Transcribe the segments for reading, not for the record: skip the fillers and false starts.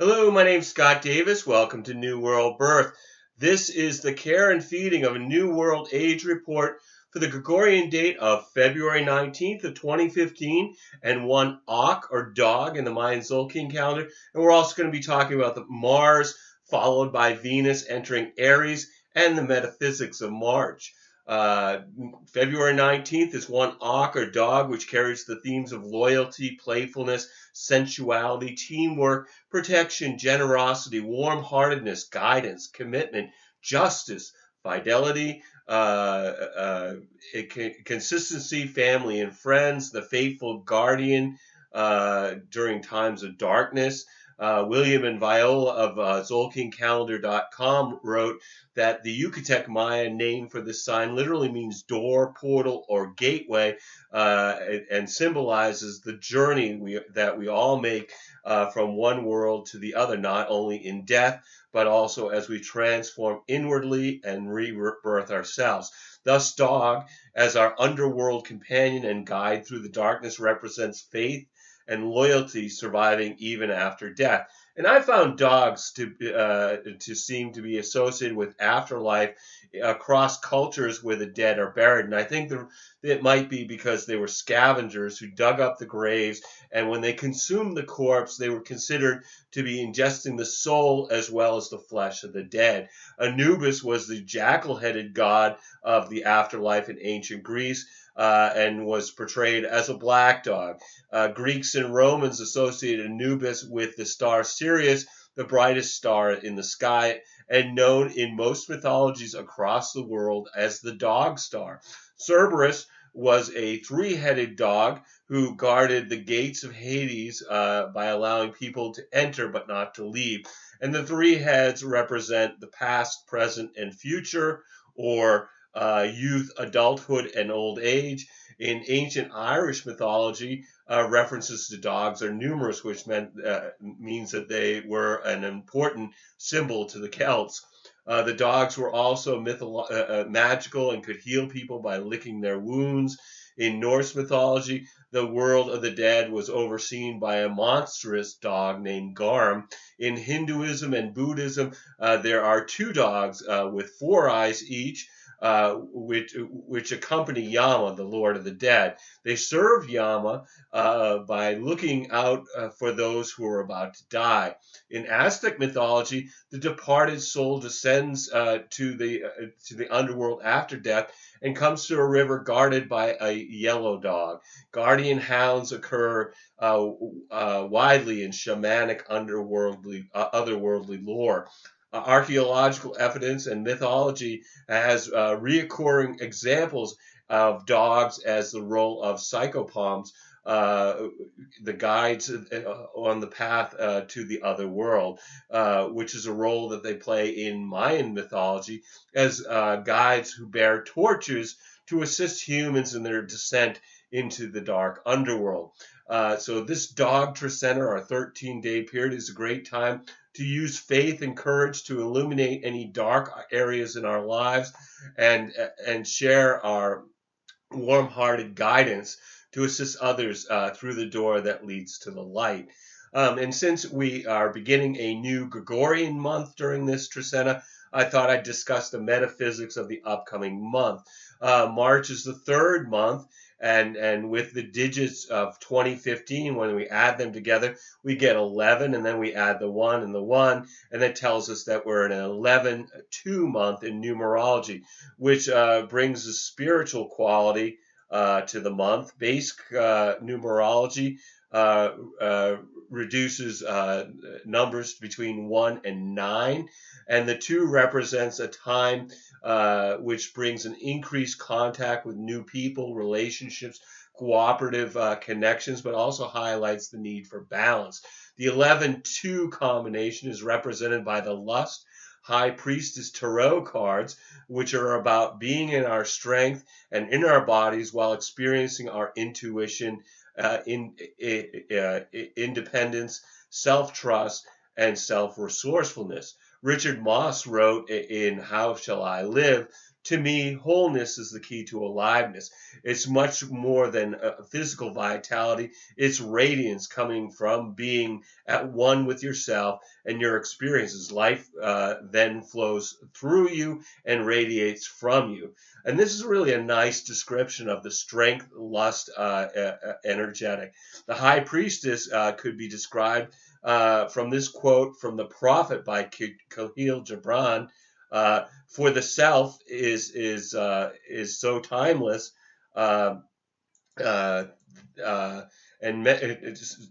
Hello, my name's Scott Davis. Welcome to New World Birth. This is the care and feeding of a New World Age report for the Gregorian date of February 19th of 2015 and one Ak or dog in the Mayan Zolkin calendar. And we're also going to be talking about the Mars followed by Venus entering Aries and the metaphysics of March. Uh, February 19th is one Ak or dog, which carries the themes of loyalty, playfulness, sensuality, teamwork, protection, generosity, warm-heartedness, guidance, commitment, justice, fidelity, consistency, family and friends, the faithful guardian during times of darkness. William and Viola of ZolkinCalendar.com wrote that the Yucatec Mayan name for this sign literally means door, portal, or gateway, and symbolizes the journey that we all make from one world to the other, not only in death, but also as we transform inwardly and rebirth ourselves. Thus, dog, as our underworld companion and guide through the darkness, represents faith and loyalty surviving even after death. And I found dogs to seem to be associated with afterlife across cultures where the dead are buried. And I think it might be because they were scavengers who dug up the graves, and when they consumed the corpse, they were considered to be ingesting the soul as well as the flesh of the dead. Anubis was the jackal-headed god of the afterlife in ancient Greece. And was portrayed as a black dog. Greeks and Romans associated Anubis with the star Sirius, the brightest star in the sky, and known in most mythologies across the world as the dog star. Cerberus was a three-headed dog who guarded the gates of Hades by allowing people to enter but not to leave. And the three heads represent the past, present, and future, or youth, adulthood, and old age. In ancient Irish mythology, references to dogs are numerous, which means that they were an important symbol to the Celts. The dogs were also magical and could heal people by licking their wounds. In Norse mythology, the world of the dead was overseen by a monstrous dog named Garm. In Hinduism and Buddhism, there are two dogs with four eyes each, which accompany Yama, the Lord of the Dead. They serve Yama by looking out for those who are about to die. In Aztec mythology, the departed soul descends to the underworld after death and comes to a river guarded by a yellow dog. Guardian hounds occur widely in shamanic otherworldly lore. Archaeological evidence and mythology has reoccurring examples of dogs as the role of psychopoms, the guides on the path to the other world, which is a role that they play in Mayan mythology as guides who bear torches to assist humans in their descent into the dark underworld. So this dog Trecena, our 13-day period, is a great time to use faith and courage to illuminate any dark areas in our lives and share our warm-hearted guidance to assist others through the door that leads to the light. And since we are beginning a new Gregorian month during this Trecena, I thought I'd discuss the metaphysics of the upcoming month. March is the third month, and with the digits of 2015, when we add them together, we get 11, and then we add the 1 and the 1, and that tells us that we're in an 11-2 month in numerology, which brings a spiritual quality to the month. Base numerology reduces numbers between 1 and 9, and the 2 represents a time which brings an increased contact with new people, relationships, cooperative connections, but also highlights the need for balance. The 11-2 combination is represented by the Lust High Priestess Tarot cards, which are about being in our strength and in our bodies while experiencing our intuition, independence, self-trust, and self-resourcefulness. Richard Moss wrote in How Shall I Live To me, wholeness is the key to aliveness. It's much more than a physical vitality. It's radiance coming from being at one with yourself and your experiences. Life then flows through you and radiates from you. And this is really a nice description of the strength, lust, energetic. The high priestess could be described from this quote from the prophet by Khalil Gibran. For the self is so timeless, uh, uh,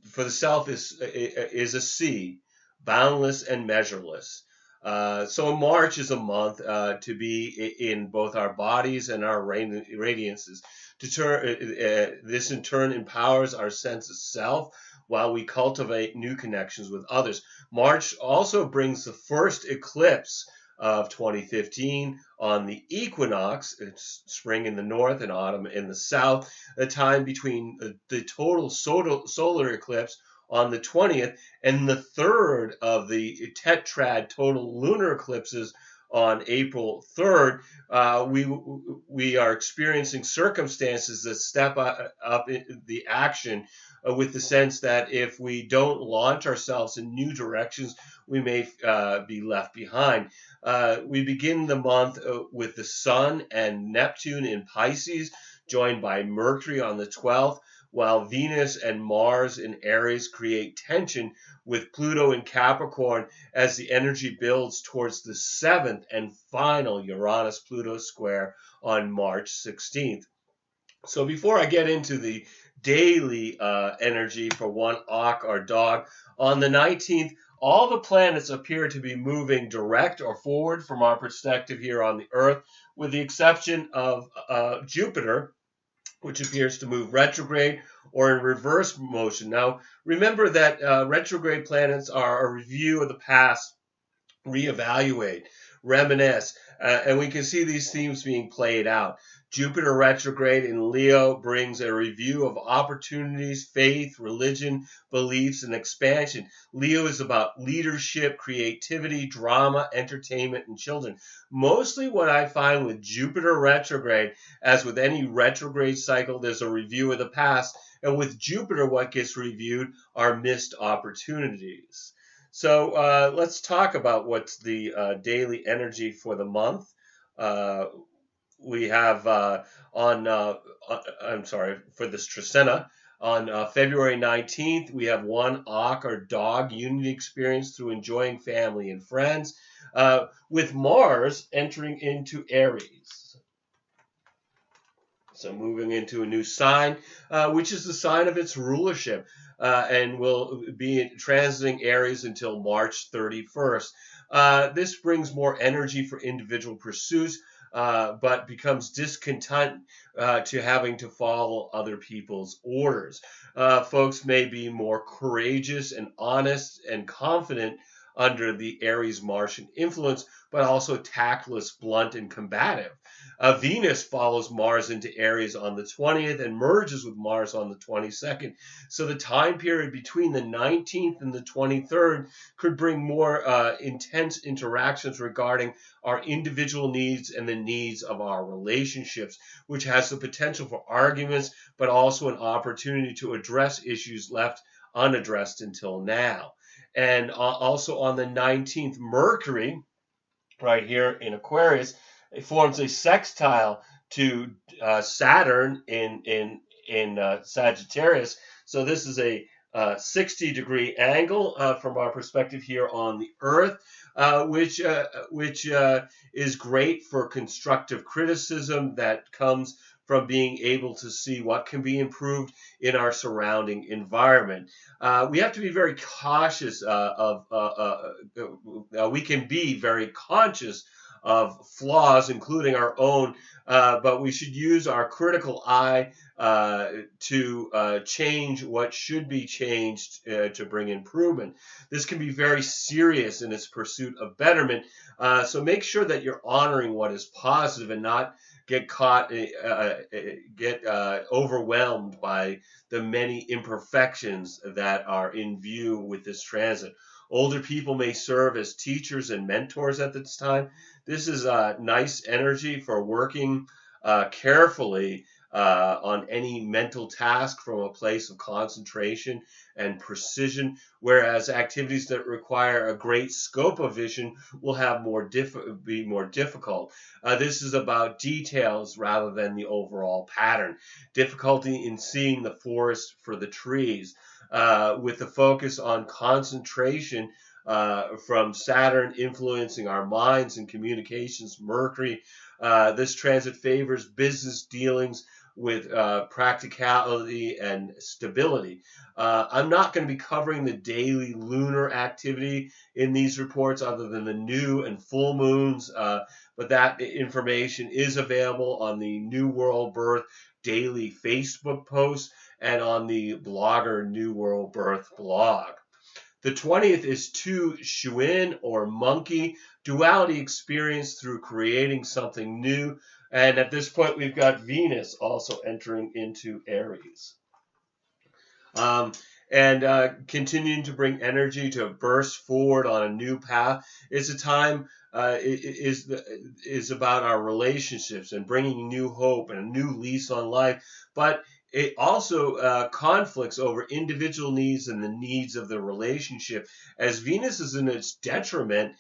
for the self is a sea, boundless and measureless. So March is a month to be in both our bodies and our radiances. This in turn empowers our sense of self while we cultivate new connections with others. March also brings the first eclipse of 2015 on the equinox. It's spring in the north and autumn in the south, a time between the total solar eclipse on the 20th and the third of the tetrad total lunar eclipses on April 3rd. We are experiencing circumstances that step up the action with the sense that if we don't launch ourselves in new directions, we may be left behind. We begin the month with the Sun and Neptune in Pisces, joined by Mercury on the 12th, while Venus and Mars in Aries create tension with Pluto in Capricorn as the energy builds towards the 7th and final Uranus-Pluto square on March 16th. So before I get into the daily energy for one Auk or dog, on the 19th, all the planets appear to be moving direct or forward from our perspective here on the Earth, with the exception of Jupiter, which appears to move retrograde or in reverse motion. Now, remember that retrograde planets are a review of the past, reevaluate, reminisce, and we can see these themes being played out. Jupiter retrograde in Leo brings a review of opportunities, faith, religion, beliefs, and expansion. Leo is about leadership, creativity, drama, entertainment, and children. Mostly what I find with Jupiter retrograde, as with any retrograde cycle, there's a review of the past, and with Jupiter, what gets reviewed are missed opportunities. So let's talk about what's the daily energy for the month. We have for this Trecena, on February 19th, we have one Auk or dog unity experience through enjoying family and friends, with Mars entering into Aries. So moving into a new sign, which is the sign of its rulership, and will be transiting Aries until March 31st. This brings more energy for individual pursuits, but becomes discontent to having to follow other people's orders. Folks may be more courageous and honest and confident under the Aries Martian influence, but also tactless, blunt, and combative. Venus follows Mars into Aries on the 20th and merges with Mars on the 22nd. So the time period between the 19th and the 23rd could bring more intense interactions regarding our individual needs and the needs of our relationships, which has the potential for arguments, but also an opportunity to address issues left unaddressed until now. And also on the 19th, Mercury, right here in Aquarius, it forms a sextile to Saturn in Sagittarius. So this is a 60-degree angle from our perspective here on the Earth, which is great for constructive criticism that comes from being able to see what can be improved in our surrounding environment. We have to be very cautious we can be very conscious of flaws, including our own, but we should use our critical eye to change what should be changed to bring improvement. This can be very serious in its pursuit of betterment, so make sure that you're honoring what is positive and not get caught, get overwhelmed by the many imperfections that are in view with this transit. Older people may serve as teachers and mentors at this time. This is nice energy for working carefully on any mental task from a place of concentration and precision, whereas activities that require a great scope of vision will have be more difficult. This is about details rather than the overall pattern. Difficulty in seeing the forest for the trees, with the focus on concentration from Saturn influencing our minds and communications, Mercury. This transit favors business dealings with practicality and stability. I'm not going to be covering the daily lunar activity in these reports other than the new and full moons, but that information is available on the New World Birth daily Facebook post and on the blogger New World Birth blog. The 20th is Tu Shuin, or monkey, duality experienced through creating something new. And at this point, we've got Venus also entering into Aries. Continuing to bring energy to burst forward on a new path. It's a time is about our relationships and bringing new hope and a new lease on life, but it also conflicts over individual needs and the needs of the relationship, as Venus is in its detriment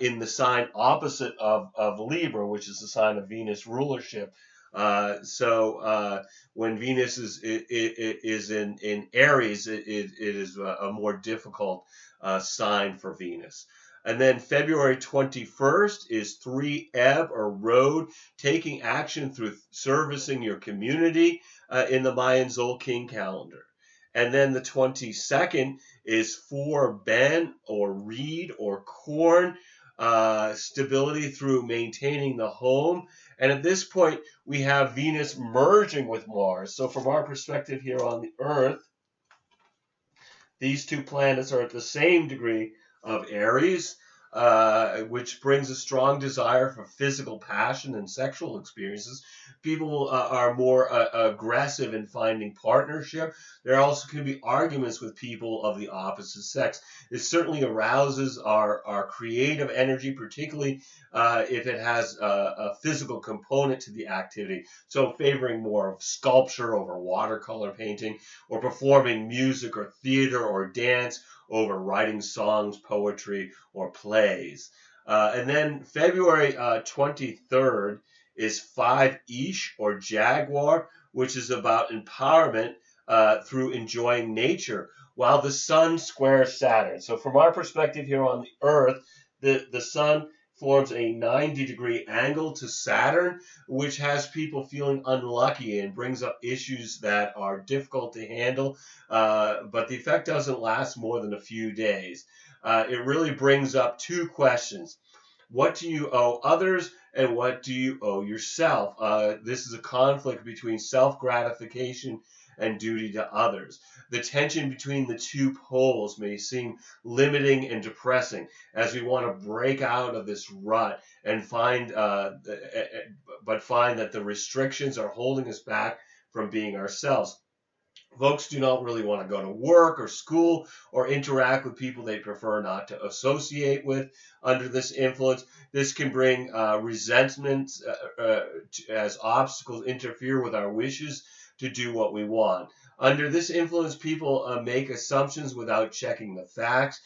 in the sign opposite of Libra, which is the sign of Venus rulership. When Venus is in Aries, it is a more difficult sign for Venus. And then February 21st is 3 Ebb, or road, taking action through servicing your community in the Mayan Zolkin calendar. And then the 22nd is 4 Ben, or reed, or corn, stability through maintaining the home. And at this point, we have Venus merging with Mars. So from our perspective here on the Earth, these two planets are at the same degree of Aries, which brings a strong desire for physical passion and sexual experiences. People are more aggressive in finding partnership. There also can be arguments with people of the opposite sex. It certainly arouses our creative energy, particularly if it has a physical component to the activity. So favoring more of sculpture over watercolor painting, or performing music or theater or dance over writing songs, poetry, or plays. And then February 23rd is 5 Ish, or jaguar, which is about empowerment through enjoying nature, while the sun squares Saturn. So from our perspective here on the Earth, the sun forms a 90-degree angle to Saturn, which has people feeling unlucky and brings up issues that are difficult to handle, but the effect doesn't last more than a few days. It really brings up two questions. What do you owe others, and what do you owe yourself? This is a conflict between self-gratification and duty to others. The tension between the two poles may seem limiting and depressing, as we want to break out of this rut and find that the restrictions are holding us back from being ourselves. Folks do not really want to go to work or school or interact with people they prefer not to associate with under this influence. This can bring resentments as obstacles interfere with our wishes to do what we want. Under this influence, people make assumptions without checking the facts,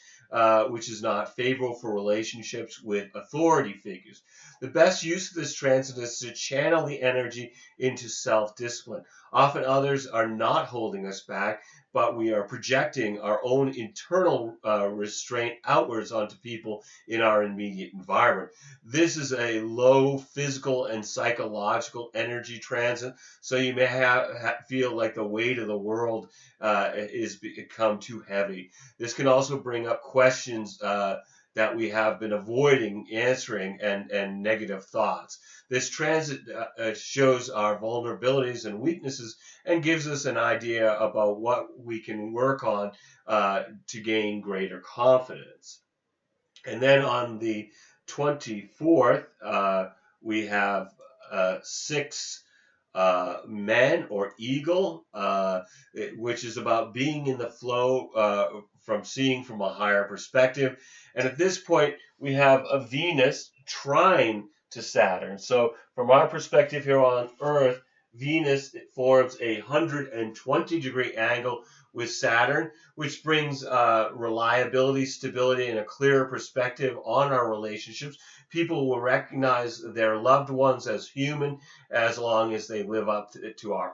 which is not favorable for relationships with authority figures. The best use of this transit is to channel the energy into self-discipline. Often others are not holding us back, but we are projecting our own internal restraint outwards onto people in our immediate environment. This is a low physical and psychological energy transit, so you may feel like the weight of the world is become too heavy. This can also bring up questions that we have been avoiding answering, and negative thoughts. This transit shows our vulnerabilities and weaknesses and gives us an idea about what we can work on to gain greater confidence. And then on the 24th, we have 6 men or eagle, which is about being in the flow from seeing from a higher perspective. And at this point, we have a Venus trine to Saturn. So from our perspective here on Earth, Venus forms a 120-degree angle with Saturn, which brings reliability, stability, and a clearer perspective on our relationships. People will recognize their loved ones as human as long as they live up to our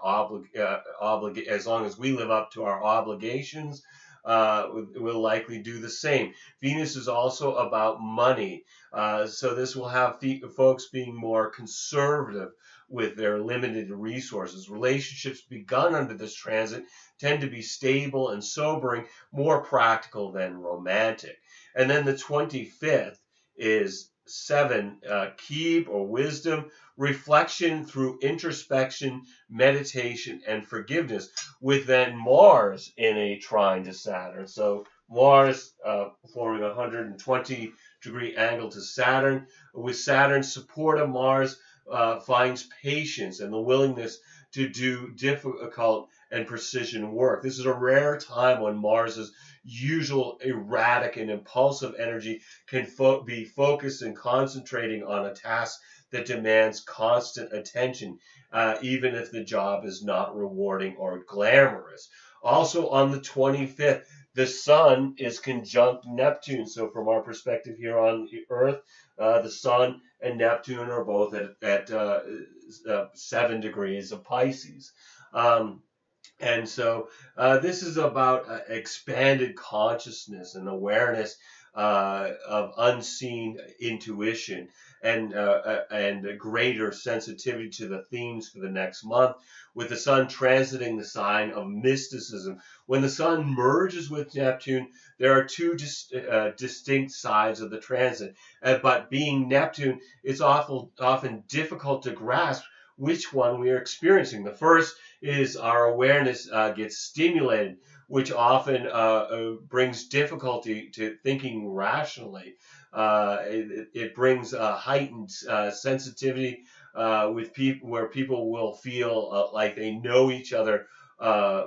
as long as we live up to our obligations. We'll likely do the same. Venus is also about money, so this will have folks being more conservative with their limited resources. Relationships begun under this transit tend to be stable and sobering, more practical than romantic. And then the 25th is 7, Keeb or wisdom, reflection through introspection, meditation, and forgiveness, with then Mars in a trine to Saturn. So Mars forming a 120-degree angle to Saturn. With Saturn's support of Mars, finds patience and the willingness to do difficult and precision work. This is a rare time when Mars's usual erratic and impulsive energy can be focused and concentrating on a task that demands constant attention, even if the job is not rewarding or glamorous. Also on the 25th, the Sun is conjunct Neptune. So from our perspective here on Earth, the Sun and Neptune are both at 7 degrees of Pisces. And so this is about expanded consciousness and awareness of unseen intuition and a greater sensitivity to the themes for the next month, with the Sun transiting the sign of mysticism. When the Sun merges with Neptune, there are two distinct sides of the transit. But being Neptune, it's often difficult to grasp which one we are experiencing. The first is our awareness gets stimulated, which often brings difficulty to thinking rationally. It brings heightened sensitivity with people, where people will feel like they know each other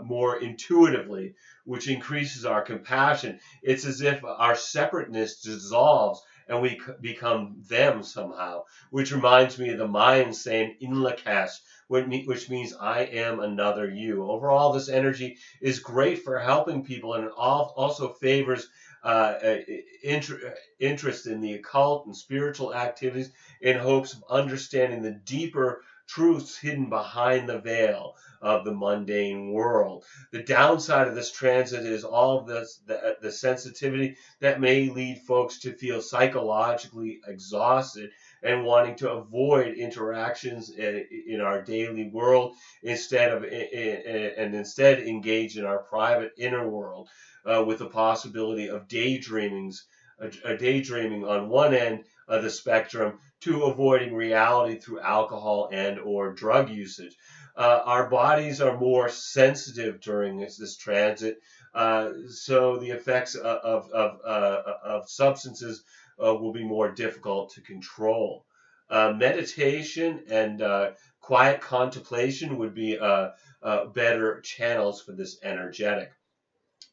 more intuitively, which increases our compassion. It's as if our separateness dissolves and we become them somehow, which reminds me of the Mayan saying "Inlakesh," which means I am another you. Overall, this energy is great for helping people, and it also favors interest in the occult and spiritual activities in hopes of understanding the deeper truths hidden behind the veil of the mundane world. The downside of this transit is all of this, the sensitivity that may lead folks to feel psychologically exhausted and wanting to avoid interactions in our daily world instead engage in our private inner world, with the possibility of daydreaming on one end of the spectrum to avoiding reality through alcohol and or drug usage. Our bodies are more sensitive during this transit, so the effects of substances will be more difficult to control. Meditation and quiet contemplation would be better channels for this energetic.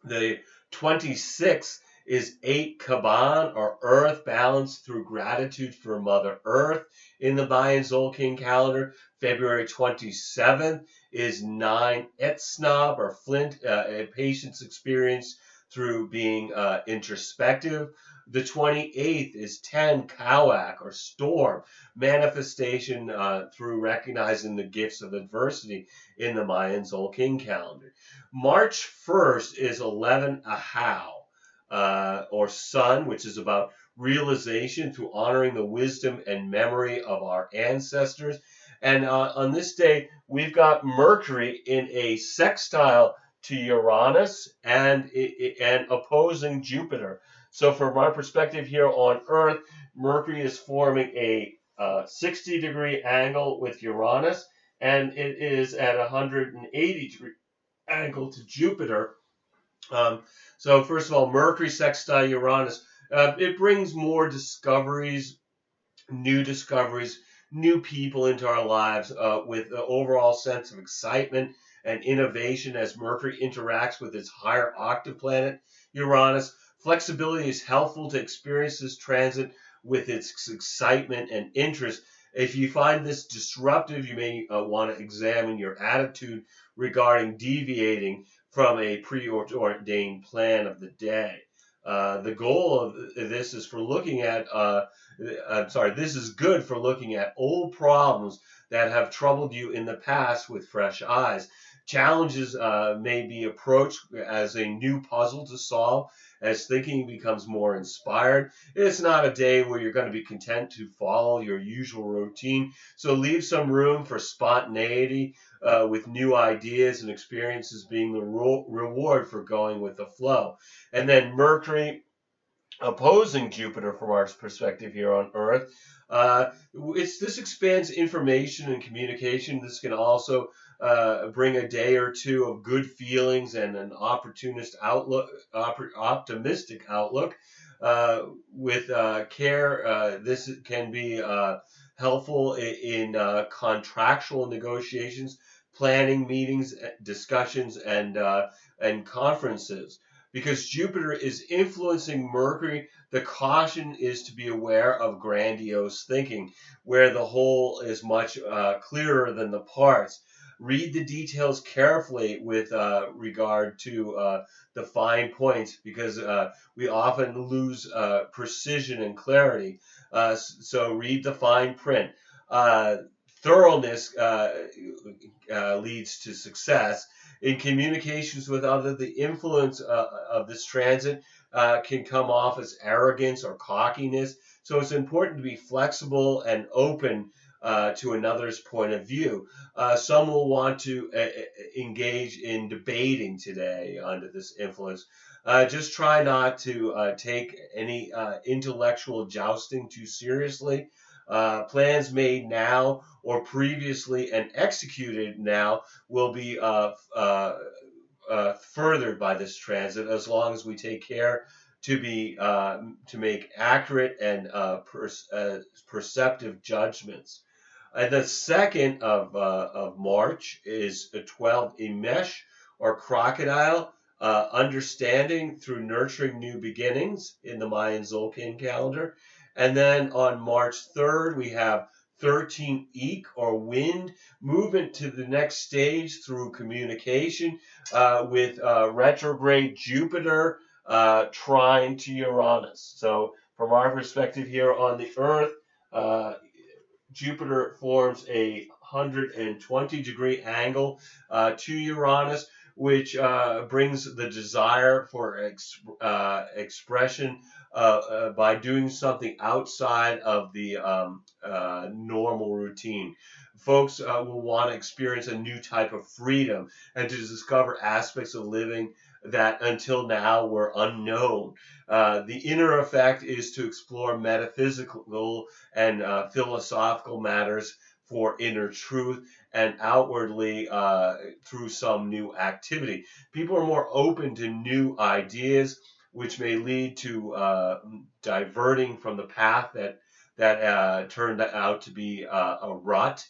The 26th is 8 Kaban, or Earth, balanced through gratitude for Mother Earth in the Mayan Zolkin calendar. February 27th is 9 Etsnab, or Flint, a patience experience through being introspective. The 28th is 10 Kawak, or Storm, manifestation through recognizing the gifts of adversity in the Mayan Zolkin calendar. March 1st is 11 Ahau, or Sun, which is about realization through honoring the wisdom and memory of our ancestors. And on this day, we've got Mercury in a sextile to Uranus and opposing Jupiter. So from our perspective here on Earth, Mercury is forming a 60-degree angle with Uranus, and it is at a 180-degree angle to Jupiter. So first of all, Mercury sextile Uranus, it brings more discoveries, new new people into our lives with the overall sense of excitement and innovation as Mercury interacts with its higher octave planet, Uranus. Flexibility is helpful to experience this transit with its excitement and interest. If you find this disruptive, you may want to examine your attitude regarding deviating from a preordained plan of the day. The goal of this is for looking at, this is good for looking at old problems that have troubled you in the past with fresh eyes. Challenges may be approached as a new puzzle to solve as thinking becomes more inspired. It's not a day where you're going to be content to follow your usual routine, so leave some room for spontaneity with new ideas and experiences being the reward for going with the flow. And then Mercury opposing Jupiter from our perspective here on Earth. This expands information and communication. This can also bring a day or two of good feelings and an optimistic outlook. With care, this can be helpful in contractual negotiations, planning meetings, discussions, and conferences. Because Jupiter is influencing Mercury, the caution is to be aware of grandiose thinking, where the whole is much clearer than the parts. Read the details carefully with regard to the fine points, because we often lose precision and clarity. So read the fine print. Thoroughness leads to success. In communications with others, the influence of this transit can come off as arrogance or cockiness. So it's important to be flexible and open to another's point of view. Some will want to engage in debating today under this influence. Just try not to take any intellectual jousting too seriously. Plans made now or previously and executed now will be furthered by this transit, as long as we take care to make accurate and perceptive judgments. And the 2nd of March is a 12 Imesh or crocodile, understanding through nurturing new beginnings in the Mayan Zolkin calendar. And then on March 3rd, we have 13 Eek or wind, movement to the next stage through communication with retrograde Jupiter trine to Uranus. So from our perspective here on the Earth, Jupiter forms a 120-degree angle to Uranus, which brings the desire for expression by doing something outside of the normal routine. Folks will want to experience a new type of freedom and to discover aspects of living that until now were unknown. The inner effect is to explore metaphysical and philosophical matters for inner truth, and outwardly through some new activity. People are more open to new ideas, which may lead to diverting from the path that turned out to be a rut.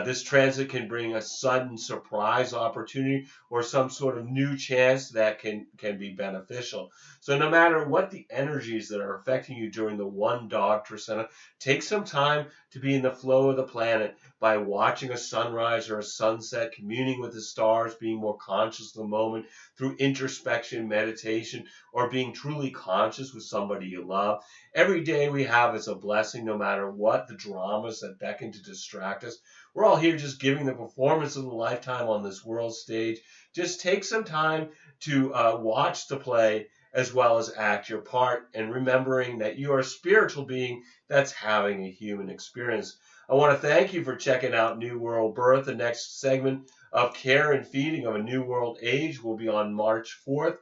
This transit can bring a sudden surprise opportunity or some sort of new chance that can be beneficial. So no matter what the energies that are affecting you during the one dog Trisena, take some time to be in the flow of the planet by watching a sunrise or a sunset, communing with the stars, being more conscious of the moment through introspection, meditation, or being truly conscious with somebody you love. Every day we have is a blessing, no matter what the dramas that beckon to distract us. We're all here just giving the performance of a lifetime on this world stage. Just take some time to watch the play as well as act your part, and remembering that you are a spiritual being that's having a human experience. I want to thank you for checking out New World Birth. The next segment of Care and Feeding of a New World Age will be on March 4th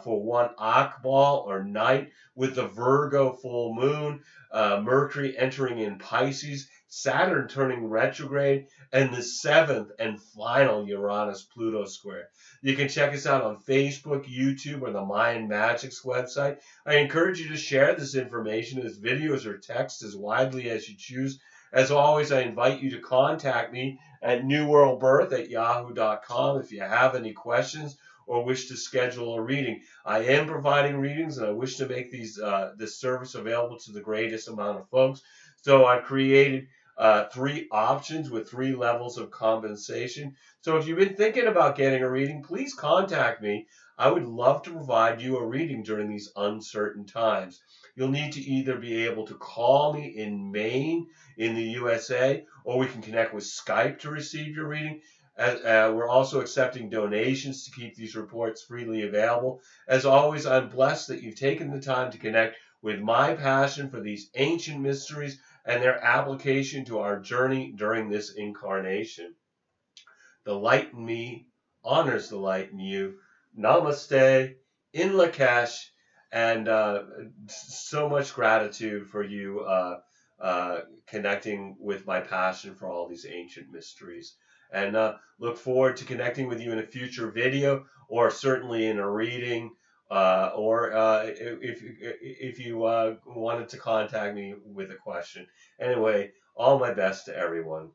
for one Akbal or night with the Virgo full moon, Mercury entering in Pisces, Saturn turning retrograde, and the 7th and final Uranus-Pluto square. You can check us out on Facebook, YouTube, or the Mayan Magics website. I encourage you to share this information as videos or text as widely as you choose, As always, I invite you to contact me at newworldbirth@yahoo.com if you have any questions or wish to schedule a reading. I am providing readings, and I wish to make this service available to the greatest amount of folks. So I've created 3 options with 3 levels of compensation. So if you've been thinking about getting a reading, please contact me. I would love to provide you a reading during these uncertain times. You'll need to either be able to call me in Maine, in the USA, or we can connect with Skype to receive your reading. We're also accepting donations to keep these reports freely available. As always, I'm blessed that you've taken the time to connect with my passion for these ancient mysteries and their application to our journey during this incarnation. The light in me honors the light in you. Namaste, in Lakesh, and so much gratitude for you connecting with my passion for all these ancient mysteries. And look forward to connecting with you in a future video, or certainly in a reading, or if you wanted to contact me with a question. Anyway, all my best to everyone.